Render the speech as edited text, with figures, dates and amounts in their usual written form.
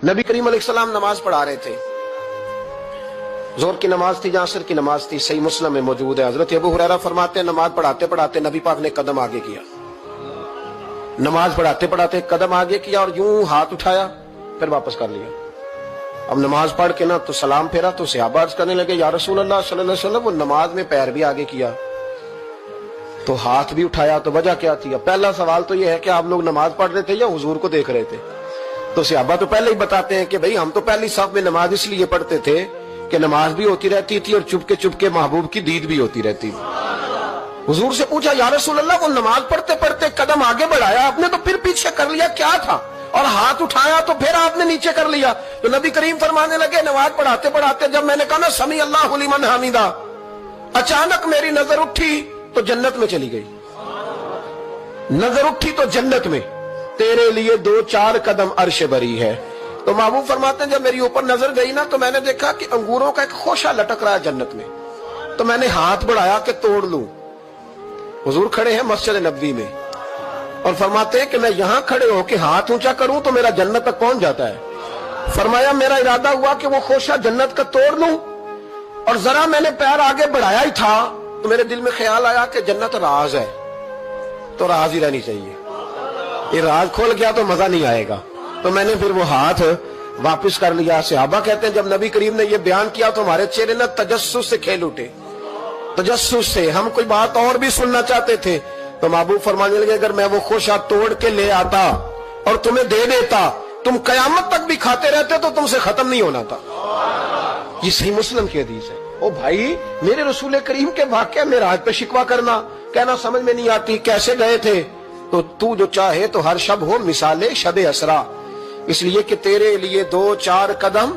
नबी करीम अलैहिस्सलाम नमाज पढ़ा रहे थे। जोहर की नमाज थी या असर की नमाज थी, सही मुस्लिम में मौजूद है। हजरत अबू हुरैरा फरमाते हैं नमाज पढ़ाते पढ़ाते नबी पाक ने कदम आगे किया, नमाज पढ़ाते पढ़ाते कदम आगे किया और यूं हाथ उठाया फिर वापस कर लिया। अब नमाज पढ़ के ना तो सलाम फेरा तो सहाबा अर्ज करने लगे या रसूल अल्लाह सल्लल्लाहु अलैहि वसल्लम, वो नमाज में पैर भी आगे किया तो हाथ भी उठाया, तो वजह क्या थी? पहला सवाल तो ये है कि आप लोग नमाज पढ़ रहे थे या हुजूर को देख रहे थे? तो सहाबा तो पहले ही बताते हैं कि भाई हम तो पहली साफ में नमाज इसलिए पढ़ते थे कि नमाज भी होती रहती थी और चुपके चुपके महबूब की दीद भी होती रहती थी। हुजूर से पूछा या रसूल अल्लाह, वो नमाज पढ़ते पढ़ते कदम आगे बढ़ाया आपने तो फिर पीछे कर लिया, क्या था? और हाथ उठाया तो फिर आपने नीचे कर लिया। तो नबी करीम फरमाने लगे नमाज पढ़ाते पढ़ाते जब मैंने कहा ना समी अल्लाहु लिमन हमीदा, अचानक मेरी नजर उठी तो जन्नत में चली गई। नजर उठी तो जन्नत में, तेरे लिए 2-4 कदम अर्श बरी है। तो महबूब फरमाते हैं जब मेरी ऊपर नजर गई ना तो मैंने देखा कि अंगूरों का एक खोशा लटक रहा है जन्नत में, तो मैंने हाथ बढ़ाया कि तोड़ लूं। हुजूर खड़े हैं मस्जिद नबवी में और फरमाते हैं कि मैं यहां खड़े होकर हाथ ऊंचा करूं तो मेरा जन्नत तक पहुंच जाता है। फरमाया मेरा इरादा हुआ कि वो खोशा जन्नत का तोड़ लूं और जरा मैंने पैर आगे बढ़ाया ही था तो मेरे दिल में ख्याल आया कि जन्नत राज है तो राज ही रहनी चाहिए, ये राज खोल गया तो मजा नहीं आएगा। तो मैंने फिर वो हाथ वापस कर लिया। सहाबा कहते हैं जब नबी करीम ने ये बयान किया तो हमारे चेहरे ने तजस्सुस से खेल उठे, तजस्सुस से हम कोई बात और भी सुनना चाहते थे। तो महबूब फरमाने लगे अगर मैं वो खोशा तोड़ के ले आता और तुम्हें दे देता तुम कयामत तक भी खाते रहते तो तुमसे खत्म नहीं होना था। ये सही मुस्लिम की हदीस है। ओ भाई, मेरे रसूल करीम के वाक़या में राज पे शिकवा करना, कहना समझ में नहीं आती कैसे गए थे। तो तू जो चाहे तो हर शब हो मिसाले शब असरा, इसलिए कि तेरे लिए 2-4 कदम